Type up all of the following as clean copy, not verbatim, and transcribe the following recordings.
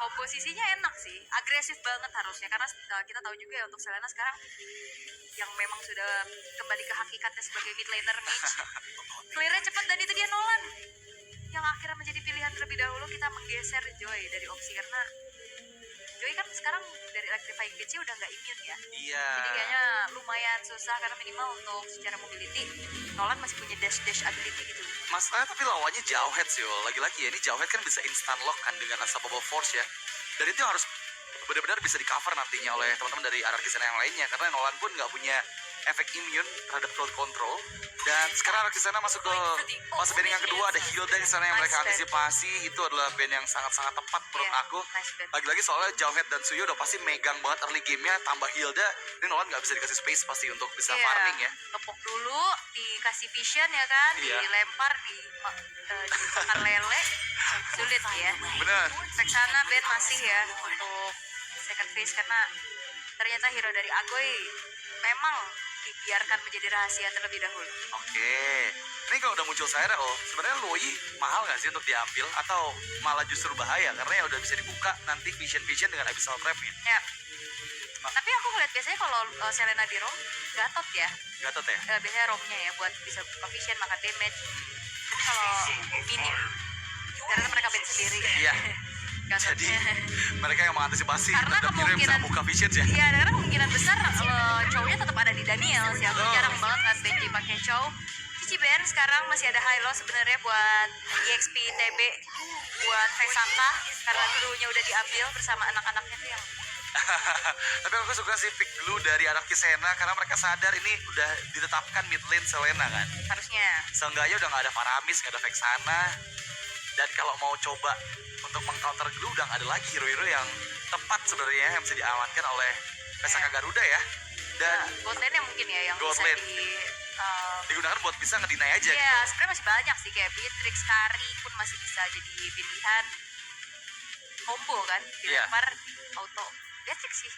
komposisinya enak sih, agresif banget harusnya karena kita tahu juga ya untuk Selena sekarang yang memang sudah kembali ke hakikatnya sebagai mid laner mage. Clear-nya cepat dan itu dia Nolan yang akhirnya menjadi pilihan terlebih dahulu. Kita menggeser Joy dari opsi karena Joy kan sekarang dari electrifying pitch udah nggak immune ya. Iya. Jadi kayaknya lumayan susah karena minimal untuk secara mobility Nolan masih punya dash ability gitu. Masalahnya tapi lawannya Jawhead sih, lagi-lagi ya ini Jawhead kan bisa instant lock kan dengan Unstoppable Force ya. Dan itu harus benar-benar bisa di cover nantinya oleh teman-teman dari Anarki Sana yang lainnya karena Nolan pun nggak punya efek immune terhadap crowd control. Dan sekarang Anarki Sana masuk ke fase band yang kedua, ada Hilda di sana yang mereka antisipasi. Itu adalah band yang sangat-sangat tepat menurut aku. Lagi-lagi soalnya Jawhead dan Suyo udah pasti megang banget early game-nya, tambah Hilda, ini Nolan nggak bisa dikasih space pasti untuk bisa farming ya. Tepok dulu, dikasih vision ya kan, dilempar, dimakan lele, sulit ya. Bener. Vexana band masih ya untuk second phase karena ternyata hero dari Agoy memang dibiarkan menjadi rahasia terlebih dahulu. Oke. Ini kalau udah muncul Saira, sebenarnya Loi mahal nggak sih untuk diambil atau malah justru bahaya karena ya udah bisa dibuka nanti vision dengan abyssal trap-nya. Ya. Tapi aku ngeliat biasanya kalau Selena di roam gatot ya. Gatot ya? Biasanya roamnya ya buat bisa buka vision, makan damage. Tapi kalau minim karena mereka band sendiri. Iya. Jadi mereka yang mengantisipasi karena terhadap hero yang bisa buka visions ya. Iya, karena kemungkinan besar cownya tetap ada di Daniel sih. Aku jarang banget ngeliat Benji pakai cow. Cici Ben sekarang masih ada high low sebenarnya buat EXP TB buat Vesaka karena dulunya udah diambil bersama anak-anaknya tuh yang tapi aku suka sih pick dulu dari Anarki Sena karena mereka sadar ini udah ditetapkan mid lane Selena kan. Harusnya. Seenggaknya udah gak ada Faramis, gak ada Vexana. Dan kalau mau coba untuk mengcounter Glue udah gak ada lagi hero-hero yang tepat sebenarnya yang bisa diamankan oleh Vesaka Garuda ya. Dan God lane-nya mungkin ya yang God bisa lane digunakan buat bisa ngedinai aja gitu. Iya, sebenarnya masih banyak sih kayak Beatrix, Kari pun masih bisa jadi pilihan combo kan, dilempar auto. Beatrix sih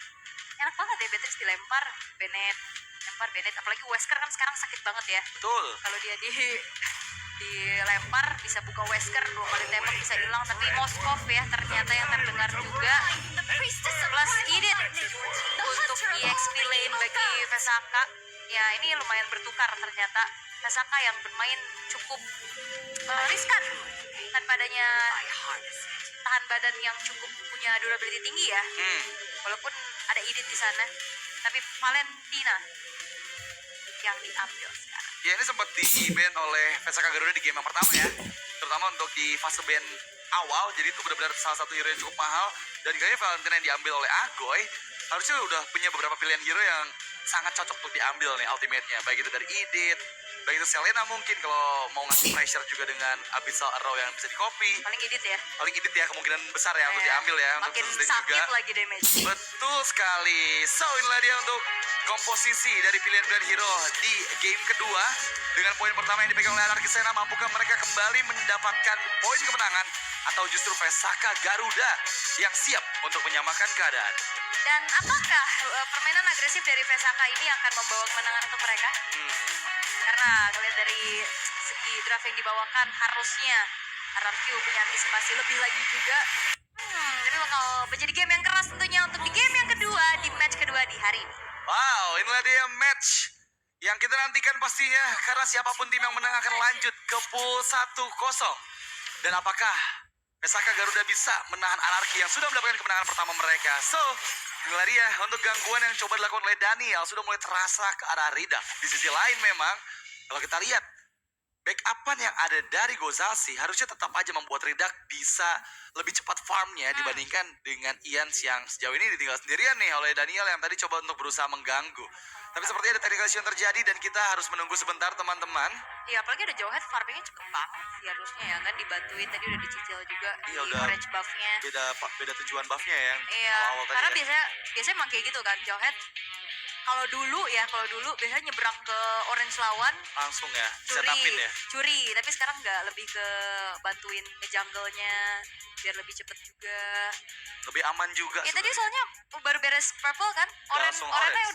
enak banget ya, Beatrix dilempar Bennett, lempar Bennett, apalagi Wesker kan sekarang sakit banget ya. Betul. Kalau dia dilempar bisa buka Wesker 2 kali tembak bisa hilang, tapi Moskov ya ternyata yang terdengar juga plus Edith untuk EXP lane bagi Vesaka. Ya ini lumayan bertukar ternyata. Vesaka yang bermain cukup riskan tanpa adanya tahan badan yang cukup punya durability tinggi ya. Walaupun ada Edith di sana, tapi Valentina yang diambil sekarang. Ya ini sempat di-ban oleh Vesaka Garuda di game yang pertama ya. Terutama untuk di fase ban awal, jadi itu benar-benar salah satu hero yang cukup mahal. Dan kayaknya Valentina yang diambil oleh Agoy harusnya udah punya beberapa pilihan hero yang sangat cocok untuk diambil nih ultimate-nya. Baik itu dari Edith, baik itu Selena mungkin kalau mau ngasih pressure juga dengan Abyssal Arrow yang bisa di-copy. Paling Edith ya? Paling Edith ya, kemungkinan besar ya untuk diambil ya. Makin untuk sakit juga lagi damage. Betul sekali. So inilah dia untuk komposisi dari pilihan-pilihan hero di game kedua. Dengan poin pertama yang dipegang oleh Anarki Sena, mampukah mereka kembali mendapatkan poin kemenangan atau justru Vesaka Garuda yang siap untuk menyamakan keadaan? Dan apakah permainan agresif dari Vesaka ini akan membawa kemenangan untuk mereka? Karena ngeliat dari segi draft yang dibawakan harusnya RRQ punya antisipasi lebih lagi juga. Ini bakal menjadi game yang keras tentunya untuk di game yang kedua, di match kedua di hari ini. Wow, inilah dia match yang kita nantikan pastinya karena siapapun tim yang menang akan lanjut ke pool 1-0. Dan apakah Vesaka Garuda bisa menahan Anarki yang sudah mendapatkan kemenangan pertama mereka? So, inilah dia untuk gangguan yang coba dilakukan oleh Daniel sudah mulai terasa ke arah Rida. Di sisi lain memang, kalau kita lihat backupan yang ada dari Gozalsi harusnya tetap aja membuat Ridak bisa lebih cepat farmnya dibandingkan dengan Ians yang sejauh ini ditinggal sendirian nih oleh Daniel yang tadi coba untuk berusaha mengganggu. Tapi sepertinya ada technical issue yang terjadi dan kita harus menunggu sebentar teman-teman. Iya, apalagi ada Jawhead farmingnya cepet banget sih harusnya ya kan, dibantuin tadi udah dicicil juga Iya, di udah orange buffnya. Beda tujuan buffnya ya yang Iya, awal tadi karena ya. biasanya emang kayak gitu kan, Jawhead kalau dulu biasanya nyebrang ke orange lawan Langsung ya, setupin ya. curi, tapi sekarang nggak, lebih ke bantuin nge-jungle-nya biar lebih cepet juga. Lebih aman juga. Ya tadi soalnya baru beres purple kan, orange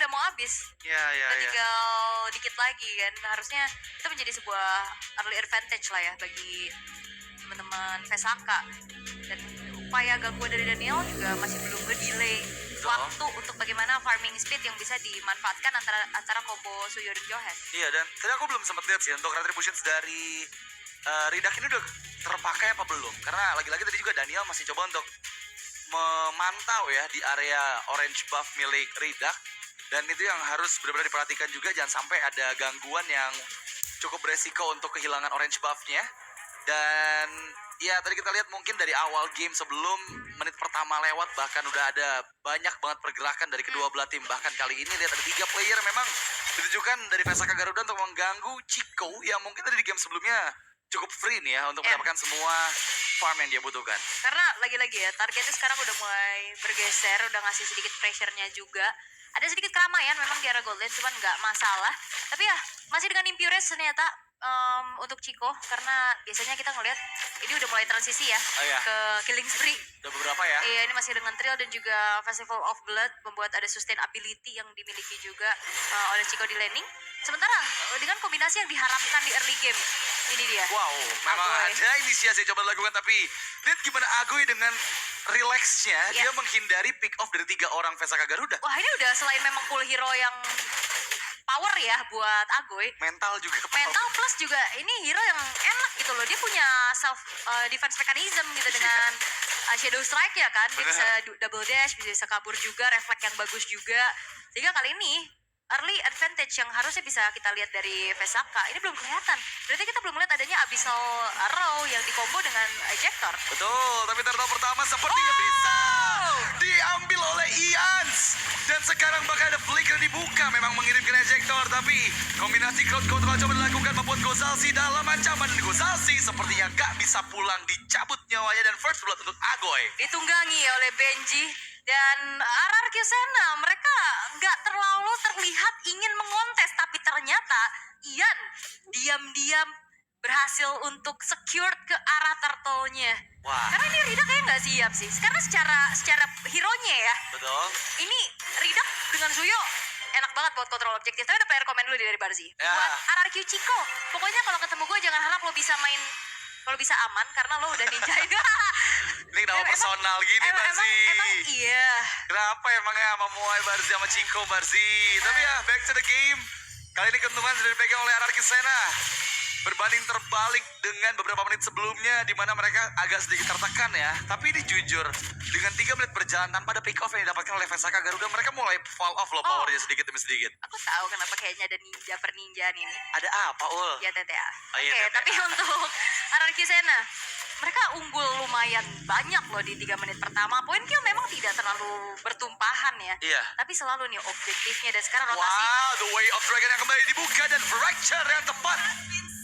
udah mau habis. Iya. Tinggal dikit lagi kan, harusnya itu menjadi sebuah early advantage lah ya bagi teman-teman Vesaka. Dan upaya gangguan dari Daniel juga masih belum nge-delay waktu untuk bagaimana farming speed yang bisa dimanfaatkan antara combo Suyo dan Johan. Iya, dan tadi aku belum sempat lihat sih untuk retributions dari Ridak ini udah terpakai apa belum. Karena lagi-lagi tadi juga Daniel masih coba untuk memantau ya di area orange buff milik Ridak. Dan itu yang harus benar-benar diperhatikan juga, jangan sampai ada gangguan yang cukup beresiko untuk kehilangan orange buff-nya. Dan ya tadi kita lihat mungkin dari awal game sebelum menit pertama lewat bahkan udah ada banyak banget pergerakan dari kedua belah tim. Bahkan kali ini lihat ada 3 player memang ditujukan dari Vesaka Garuda untuk mengganggu Chico yang mungkin tadi di game sebelumnya cukup free nih ya untuk mendapatkan semua farm yang dia butuhkan. Karena lagi-lagi ya targetnya sekarang udah mulai bergeser, udah ngasih sedikit pressure-nya juga. Ada sedikit keramaian memang di area Gold Lane, cuman nggak masalah. Tapi ya masih dengan Impuress ternyata untuk Chico, karena biasanya kita ngelihat ini udah mulai transisi ya ke Killing Spree. Udah beberapa ya? Iya, ini masih dengan Trill dan juga Festival of Blood, membuat ada sustain ability yang dimiliki juga oleh Chico di laning. Sementara dengan kombinasi yang diharapkan di early game, ini dia. Wow, memang Agoy. ada inisiasi yang coba dilakukan, tapi lihat gimana Agoy dengan relaxnya dia menghindari pick off dari 3 orang Vesaka Garuda. Wah, ini udah selain memang full hero yang power ya buat Agoy, Mental juga. mental plus juga ini hero yang enak gitu loh. Dia punya self defense mechanism gitu dengan Shadow Strike ya kan. Dia bisa double dash, bisa kabur juga, refleks yang bagus juga. Sehingga kali ini early advantage yang harusnya bisa kita lihat dari Vesaka ini belum kelihatan. Berarti kita belum melihat adanya Abyssal Arrow yang dikombo dengan Ejector. Betul, tapi turtle pertama sepertinya bisa diambil oleh Ians. Dan sekarang bakal ada flicker dibuka, memang mengirimkan ejector, tapi kombinasi crowd control coba dilakukan membuat Gozalsi dalam ancaman. Dan Gozalsi sepertinya gak bisa pulang, dicabut nyawanya dan first blood untuk Agoy. Ditunggangi oleh Benji dan RRQ Sena. Mereka nggak terlalu terlihat ingin mengontes, tapi ternyata Ian diam-diam berhasil untuk secure ke arah turtle-nya. Wah. Karena ini Ridak kayaknya nggak siap sih. Karena secara hero-nya ya, Betul. ini Ridak dengan Suyo enak banget buat kontrol objektif. Tapi ada player komen dulu dari Barzi. Ya. Buat RRQ Chico, pokoknya kalau ketemu gue jangan harap lo bisa main, kalau bisa aman karena lo udah ninjain. Ini kenapa personal gini, Barzi? Emang iya. Kenapa emangnya memuai Barzi sama Chico, Barzi? Tapi ya, back to the game. Kali ini keuntungan sudah dipegang oleh Anarki Sena. Berbanding terbalik dengan beberapa menit sebelumnya di mana mereka agak sedikit tertekan ya. Tapi ini jujur, dengan 3 menit berjalan tanpa ada pick off yang didapatkan oleh Vesaka Garuda, mereka mulai fall off loh powernya sedikit demi sedikit. Aku tahu kenapa kayaknya ada ninja perninjaan ini. Ada apa, Ul? Ya TTA. Oh, iya, Oke, TTA. tapi untuk Anarki Sena, mereka unggul lumayan banyak loh di 3 menit pertama. Poin kill memang tidak terlalu bertumpahan ya. Iya. Tapi selalu nih objektifnya dan sekarang rotasi. Wow, the way of dragon yang kembali dibuka dan fracture yang tepat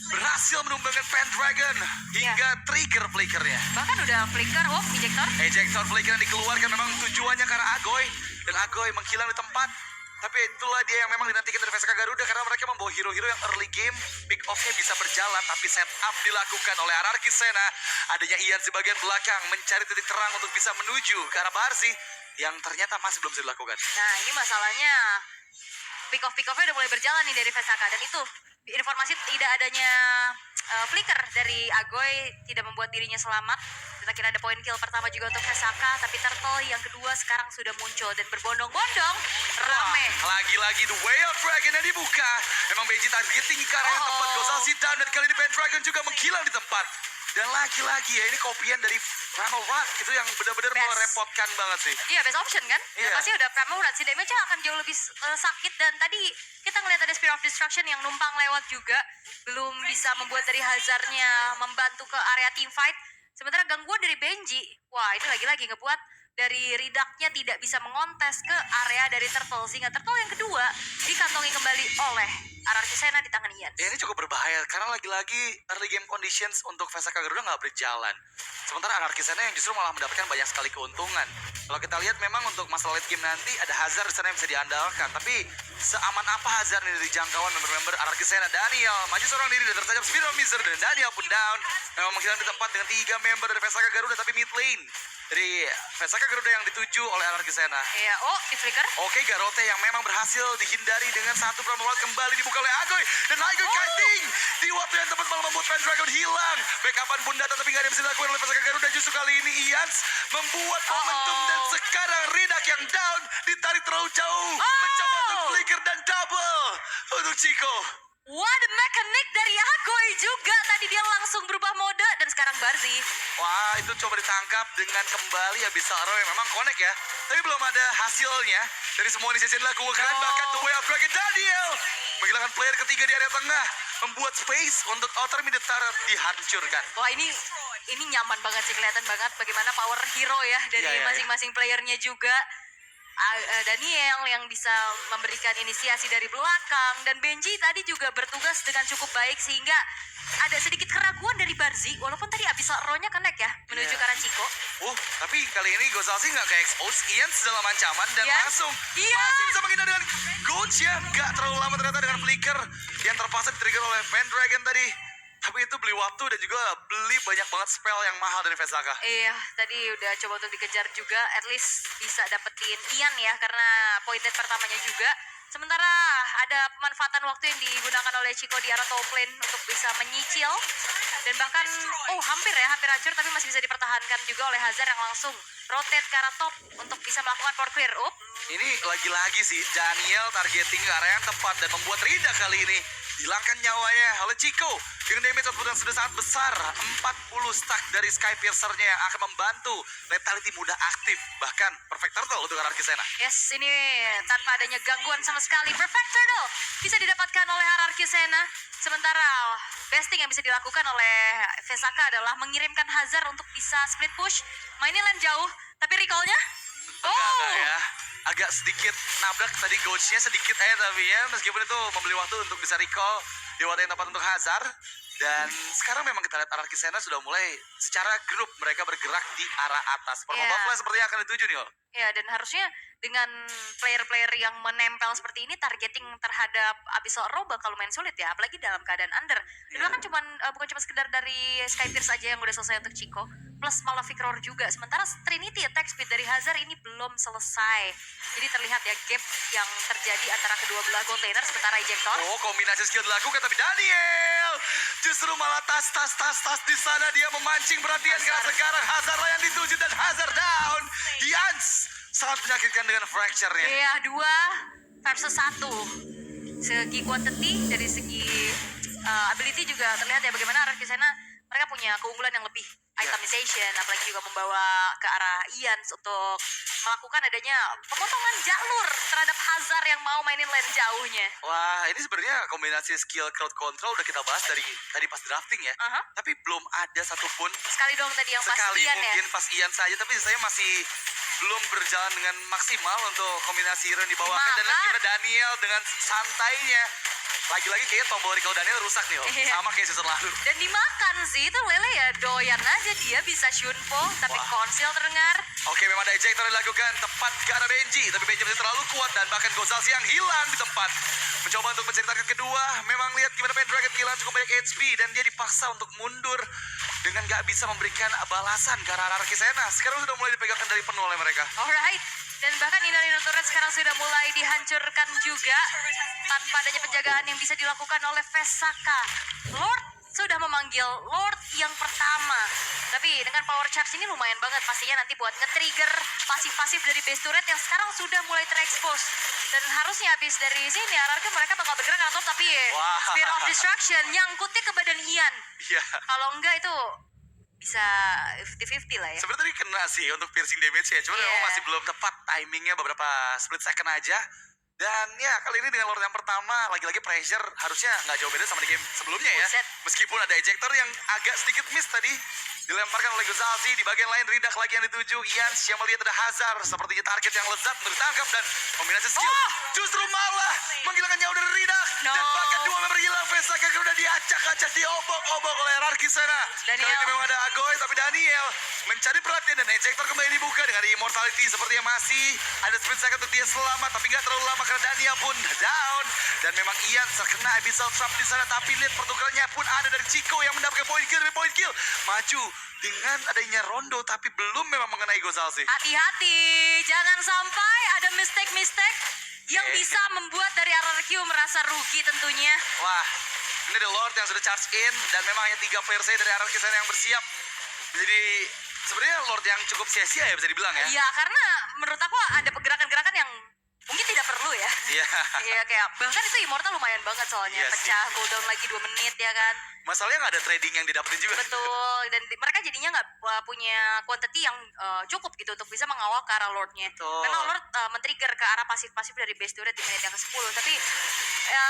berhasil menumbangkan Pendragon hingga trigger flickernya. Bahkan udah flicker, ejector. Ejector flicker yang dikeluarkan memang tujuannya karena Agoy, dan Agoy menghilang di tempat. Tapi itulah dia yang memang dinantikan dari Vesaka Garuda, karena mereka membawa hero-hero yang early game pick off-nya bisa berjalan, tapi setup dilakukan oleh Anarki Sena. Adanya Ian di bagian belakang mencari titik terang untuk bisa menuju ke arah Barzi yang ternyata masih belum bisa dilakukan. Nah, ini masalahnya pick off-nya udah mulai berjalan nih dari Vesaka, dan itu informasi tidak adanya flicker dari Agoy tidak membuat dirinya selamat. Kita kira ada poin kill pertama juga untuk Vesaka, tapi Turtle yang kedua sekarang sudah muncul dan berbondong-bondong rame. Lagi-lagi the way of dragon yang dibuka. Memang Benji targeting ke arah yang tepat. Gozalsi down, dan kali ini Pendragon juga menghilang di tempat. Dan lagi-lagi ya, ini kopian dari Primal Rod itu yang benar-benar Best. merepotkan banget sih. Iya, best option kan? Iya. Pasti udah Primal Rod sih, damage-nya akan jauh lebih sakit. Dan tadi kita ngeliat ada Spear of Destruction yang numpang lewat juga, belum bisa membuat dari Hazardnya membantu ke area team fight. Sementara gangguan dari Benji, wah ini lagi-lagi ngebuat dari Ridaknya tidak bisa mengontes ke area dari Turtle, sehingga Turtle yang kedua dikantongi kembali oleh Anarki Sena di tangan Ian. Ya, ini cukup berbahaya karena lagi-lagi early game conditions untuk Vesaka Garuda nggak berjalan. Sementara Anarki Sena yang justru malah mendapatkan banyak sekali keuntungan. Kalau kita lihat memang untuk masalah late game nanti ada Hazard di sana yang bisa diandalkan. Tapi seaman apa Hazard nih dari jangkauan member-member Anarki Sena. Daniel maju seorang diri dan tertajam Spiral Miser dan Daniel pun down. Memang menghilang di tempat dengan 3 member dari Vesaka Garuda, tapi mid lane dari Vesaka Garuda yang dituju oleh Anarki Sena. Iya, oh di flicker. Oke, Garote yang memang berhasil dihindari dengan satu peran kembali dibuka oleh Agoy. Dan Agoy kiting di waktu yang tepat malah membuat Pendragon hilang. Backupan pun datang tapi gak ada yang bisa dilakukan oleh Vesaka Garuda. Justru kali ini Ians membuat momentum dan sekarang Ridak yang down ditarik terlalu jauh. Mencoba untuk flicker dan double untuk Chico. What a mechanic dari Agoy juga. Tadi dia langsung berubah mode dan sekarang Barzi. Wah, itu coba ditangkap dengan kembali Abyssal Arrow yang memang connect ya. Tapi belum ada hasilnya dari semua inisiasi yang dilakukan. Bahkan The Way of Dragon Daniel menghilangkan player ketiga di area tengah, membuat space untuk outer mid turret dihancurkan. Wah, ini nyaman banget sih, kelihatan banget bagaimana power hero ya dari Iya. masing-masing playernya juga. Daniel yang bisa memberikan inisiasi dari belakang, dan Benji tadi juga bertugas dengan cukup baik sehingga ada sedikit keraguan dari Barzi walaupun tadi Abyssal Arrow-nya connect ya menuju Iya. ke arah Chico. Tapi kali ini Gozalsi nggak kayak expose Ians dalam ancaman dan Ians? langsung Iya. masih bisa menghindar dengan Goats ya. Nggak terlalu lama ternyata dengan flicker yang terpaksa di-trigger oleh Pendragon tadi. Tapi itu beli waktu dan juga beli banyak banget spell yang mahal dari Vesaka. Iya, tadi udah coba untuk dikejar juga, at least bisa dapetin Ian ya karena pointed pertamanya juga. Sementara ada pemanfaatan waktu yang digunakan oleh Chico di arah top lane untuk bisa menyicil. Dan bahkan, hampir hancur tapi masih bisa dipertahankan juga oleh Hazard yang langsung rotate ke arah top untuk bisa melakukan power clear up. Ini lagi-lagi sih Daniel targeting ke area yang tepat dan membuat Rida kali ini hilangkan nyawanya oleh Chico dengan damage output yang sudah sangat besar. 40 stack dari Sky Piercer-nya yang akan membantu Lethality mudah aktif, bahkan Perfect Turtle untuk Anarki Sena. Yes, ini tanpa adanya gangguan sama sekali. Perfect Turtle bisa didapatkan oleh Anarki Sena. Sementara best thing yang bisa dilakukan oleh Vesaka adalah mengirimkan Hazard untuk bisa split push, mainin lane jauh, tapi recall-nya Enggak ya. Agak sedikit nabrak tadi Ghost-nya sedikit aja tapi ya, meskipun itu membeli waktu untuk bisa recall di waktu yang tepat untuk Hazard. Dan sekarang memang kita lihat Anarki Sena sudah mulai secara grup mereka bergerak di arah atas. Performa Yeah. sepertinya akan dituju nih, Ol. ya, dan harusnya dengan player-player yang menempel seperti ini, targeting terhadap Abyssal Arrow bakal lumayan sulit ya, apalagi dalam keadaan under. Dan Iya. bahkan bukan cuma sekedar dari Sky Pierce aja yang udah selesai untuk Chico, plus Malefic Roar juga. Sementara Trinity attack speed dari Hazard ini belum selesai. Jadi terlihat ya gap yang terjadi antara kedua belah container. Sementara ejector Kombinasi skill dilakukan tapi Daniel justru malah tas di sana dia memancing perhatian karena Hazard. sekarang Hazard lah yang dituju dan Hazard down. Jans sangat menyakitkan dengan fracture-nya. iya 2 versus 1. Segi quantity, dari segi ability juga terlihat ya bagaimana Anarki Sena mereka punya keunggulan yang lebih itemization, apalagi juga membawa ke arah Ians untuk melakukan adanya pemotongan jalur terhadap Hazard yang mau mainin lane jauhnya. Wah, ini sebenarnya kombinasi skill crowd control udah kita bahas dari tadi pas drafting ya. Aha. Tapi belum ada satupun Sekali dong tadi yang pas sekali Ian ya. mungkin pas Ian saja, tapi saya masih belum berjalan dengan maksimal untuk kombinasi hero yang dibawakan. Dan lihat gimana Daniel dengan santainya. Lagi-lagi kayaknya tombol recall Daniel rusak nih, Om. Iya. Sama kayak season lalu. Dan dimakan sih, itu Lele ya doyan aja, dia bisa Shunpo tapi Wah. konsil terdengar. Oke, memang ada ejector yang dilakukan tepat ke arah Benji, tapi Benji masih terlalu kuat dan bahkan Gozalsi yang hilang di tempat. Mencoba untuk mencari target kedua, memang lihat gimana Pendragon kehilangan cukup banyak HP dan dia dipaksa untuk mundur dengan gak bisa memberikan balasan ke arah Anarki Sena. Sekarang sudah mulai dipegang dari penuh oleh mereka. Alright, dan bahkan Inarino turret sekarang sudah mulai dihancurkan juga tanpa adanya penjagaan yang bisa dilakukan oleh Vesaka. Lord sudah memanggil Lord yang pertama. Tapi dengan power charge ini lumayan banget pastinya nanti buat nge-trigger pasif-pasif dari base turret yang sekarang sudah mulai terekspos. Dan harusnya habis dari sini Anarki mereka bakal bergerak ke top, tapi Wah. Spear of Destruction nyangkutnya ke badan Ian. Iya. Kalau enggak itu bisa 50-50 lah ya. Sebenarnya tadi kena sih untuk piercing damage ya, cuma Iya. memang masih belum tepat timingnya, beberapa split second aja. Dan ya kali ini dengan Lord yang pertama, lagi-lagi pressure harusnya nggak jauh beda sama di game sebelumnya ya. Buset. Meskipun ada ejector yang agak sedikit miss tadi, dilemparkan oleh Gozalzi. Di bagian lain Ridak lagi yang dituju. Ians yang melihat ada Hazard, sepertinya target yang lezat untuk ditangkap dan kombinasi skill. Justru malah menghilangkan nyawa dari Ridak. No. Dan bahkan dua member hilang. Vesaka udah diacak-acak, diobok-obok oleh Rarki sana. Daniel. Kali ini memang ada Agoy, tapi Daniel mencari perhatian dan ejector kembali dibuka dengan immortality seperti yang masih ada sprint second untuk dia selamat, tapi nggak terlalu lama karena Daniel pun down. Dan memang Ian terkena abyssal trap di sana, tapi lihat pertukarannya pun ada dari Chico yang mendapatkan point kill maju dengan adanya Rondo, tapi belum memang mengenai Gozalzi. Hati-hati, jangan sampai ada mistake yang bisa membuat dari RRQ merasa rugi tentunya. Wah, ini The Lord yang sudah charge in dan memang hanya 3 player saja dari RRQ sana yang bersiap. Jadi sebenarnya Lord yang cukup sia-sia ya bisa dibilang ya. Iya, karena menurut aku ada pergerakan-gerakan yang mungkin tidak perlu ya. Iya. Iya, kayak bahkan itu Immortal lumayan banget soalnya. Iya sih. Pecah, cooldown lagi 2 menit ya kan. Masalahnya nggak ada trading yang didapetin juga. Betul, dan mereka jadinya nggak punya quantity yang cukup gitu untuk bisa mengawal ke arah Lordnya. Betul. Memang Lord men-trigger ke arah pasif-pasif dari base turret di menit yang ke-10, tapi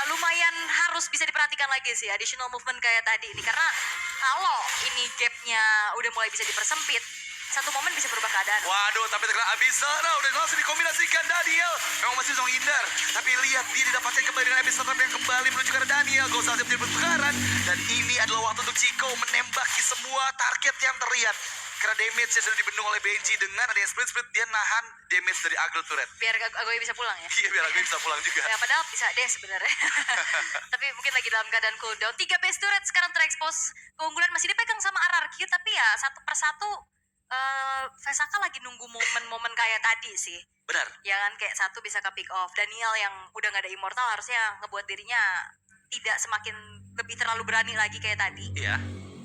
lumayan harus bisa diperhatikan lagi sih additional movement kayak tadi ini, karena kalau ini gapnya udah mulai bisa dipersempit, satu momen bisa berubah keadaan. Waduh, tapi terkena Abyssal. Nah, udah langsung dikombinasikan Daniel. Memang masih bisa menghindar. Tapi lihat, dia didapatkan kembali dengan Abyssal Trap yang kembali menuju ke arah Daniel. Gozalzi menjadi bertukaran. Dan ini adalah waktu untuk Chico menembaki semua target yang terlihat. Karena damage yang sudah dibendung oleh Benji. Dengan adanya split-split, dia nahan damage dari Agro Turret. Biar Agoy bisa pulang ya. Iya, biar aku bisa pulang juga. Ya, padahal bisa deh sebenarnya. Tapi mungkin lagi dalam keadaan cooldown. 3 base turret sekarang terekspos. Keunggulan masih dipegang sama RRQ, tapi ya satu persatu Vesaka lagi nunggu momen-momen kayak tadi sih. Benar. Ya kan, kayak satu bisa ke pick off. Daniel yang udah gak ada immortal harusnya ngebuat dirinya tidak semakin lebih terlalu berani lagi kayak tadi. Iya.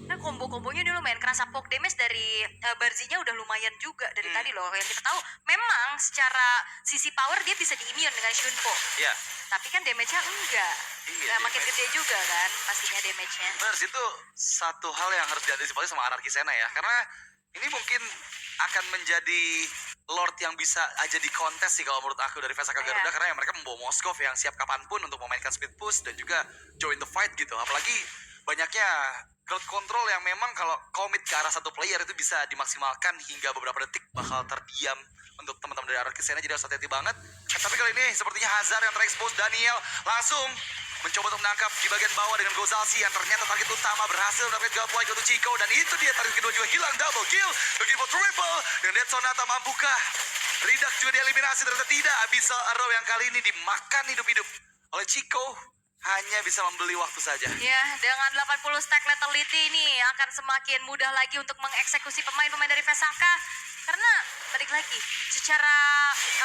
Nah, kombo-kombonya dia lumayan kerasa. Poke damage dari Barzinya udah lumayan juga dari tadi loh. Yang kita tahu memang secara sisi power dia bisa di-immune dengan Shunpo. Iya. Tapi kan damage-nya enggak. Iya, Nah, makin damage. gede juga kan pastinya damage-nya. Benar, itu satu hal yang harus diantisipasi sama Anarki Sena ya. Karena ini mungkin akan menjadi Lord yang bisa aja di kontes sih kalau menurut aku dari Vesaka Garuda. Iya. Karena ya mereka membawa Moskov yang siap kapanpun untuk memainkan speed push dan juga join the fight gitu. Apalagi banyaknya crowd control yang memang kalau komit ke arah satu player itu bisa dimaksimalkan hingga beberapa detik bakal terdiam untuk teman-teman dari Anarki Sena. Jadi harus hati-hati banget. Tapi kali ini sepertinya Hazard yang terekspos. Daniel langsung mencoba untuk menangkap di bagian bawah dengan Gozalzi yang ternyata target utama berhasil mendapatkan godlike untuk Chico, dan itu dia target kedua juga hilang. Double kill, looking for triple dengan Dead Sonata. Mampukah Ridak juga dieliminasi? Ternyata tidak. Abyssal Arrow yang kali ini dimakan hidup-hidup oleh Chico hanya bisa membeli waktu saja. Ya, dengan 80 stack lethality ini akan semakin mudah lagi untuk mengeksekusi pemain-pemain dari Vesaka. Karena balik lagi, secara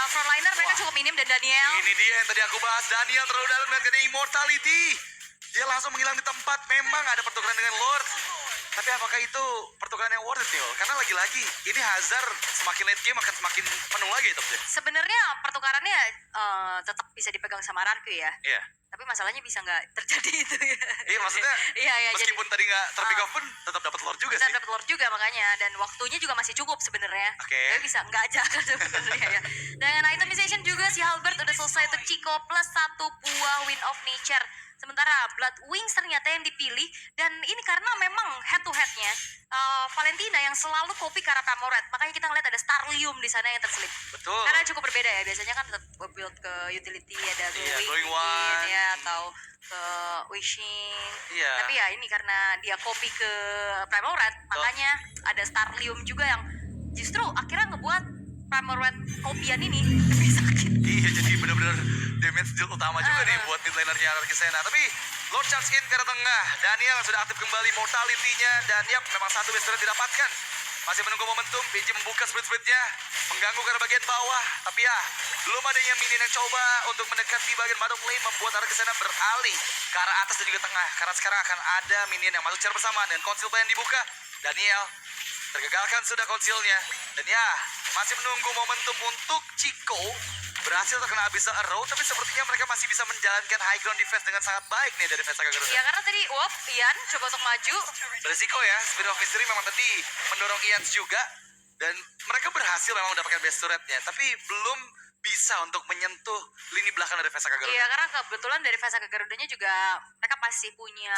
frontliner mereka cukup minim, dan Daniel Ini dia yang tadi aku bahas. Daniel terlalu dalam dengan immortality. Dia langsung menghilang di tempat. Memang ada pertukaran dengan Lord. Tapi apakah itu pertukaran yang worth it nih? Karena lagi-lagi ini Hazard semakin late game akan semakin penuh lagi tetapnya. sebenarnya pertukarannya tetap bisa dipegang sama RRQ ya. Iya. Tapi masalahnya bisa nggak terjadi itu ya. Iya, maksudnya Iya, meskipun tadi nggak terpick off pun tetap dapat Lord juga bisa sih. dapat Lord juga makanya, dan waktunya juga masih cukup sebenarnya. Oke. Tapi bisa nggak aja kan sebenarnya ya. Dengan itemization juga si Halbert udah selesai untuk Chico plus 1 buah Wind of Nature. Sementara Blood Wings ternyata yang dipilih, dan ini karena memang head to headnya Valentina yang selalu copy ke arah Pramoret. Makanya kita ngeliat ada Starlium di sana yang terselip. Betul. Karena cukup berbeda ya, biasanya kan build ke utility ada Iya, glowing glowing one. ya, atau ke wishing. Iya. Tapi ya ini karena dia copy ke Primal Red, makanya ada Starlium juga yang justru akhirnya ngebuat Primal Red kopian ini lebih sakit. Iya, jadi benar-benar damage deal utama juga nih buat mid lanernya Anarki Sena. Tapi Lord charge in ke arah tengah. Daniel sudah aktif kembali mortality-nya, dan yap, memang satu base turret didapatkan. Masih menunggu momentum, Benji membuka split-splitnya, mengganggu ke arah bagian bawah. Tapi ya, belum adanya minion yang coba untuk mendekat di bagian bottom lane, membuat Anarki Sena beralih ke arah atas dan juga tengah. Karena sekarang akan ada minion yang masuk secara bersamaan, dan konsil yang dibuka. Daniel tergagalkan sudah konsilnya. Dan ya, masih menunggu momentum untuk Chico berhasil terkena Abyssal Arrow, tapi sepertinya mereka masih bisa menjalankan high ground defense dengan sangat baik nih dari Vesaka Garuda. Ya karena tadi Ian coba untuk maju. Beresiko ya, Spirit of History memang tadi mendorong Ian juga, dan mereka berhasil memang mendapatkan best turretnya, tapi belum bisa untuk menyentuh lini belakang dari Vesaka Garuda. Iya, karena kebetulan dari Vesaka Garudanya juga mereka pasti punya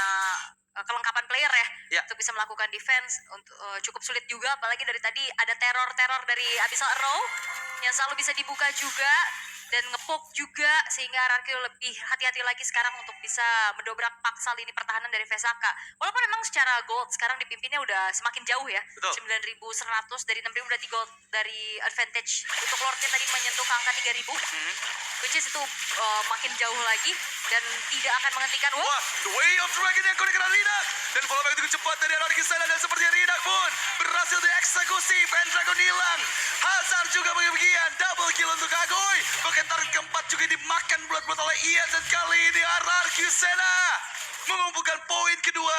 kelengkapan player ya, Ya. untuk bisa melakukan defense untuk cukup sulit juga, apalagi dari tadi ada teror dari Abyssal Arrow yang selalu bisa dibuka juga dan ngepoke juga, sehingga RRQ lebih hati-hati lagi sekarang untuk bisa mendobrak paksa lini pertahanan dari Vesaka. Walaupun memang secara gold sekarang dipimpinnya udah semakin jauh ya. Betul. 9.100 dari 6.000 berarti gold dari advantage untuk Lordnya tadi menyentuh ke angka 3.000. Which is itu makin jauh lagi dan tidak akan menghentikan. Wah, the way of dragon yang konek kena Rinak. Dan follow back itu cepat dari anarki sana dan seperti Rinak pun berhasil dieksekusi. Pendragon hilang. Hazard juga bagian. Double kill untuk Agoy. Bahkan target keempat juga dimakan bulat-bulat oleh Ian. Dan kali ini RRQ Sena mengumpulkan poin kedua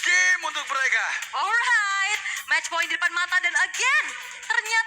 game untuk mereka. Alright, match point di depan mata dan again ternyata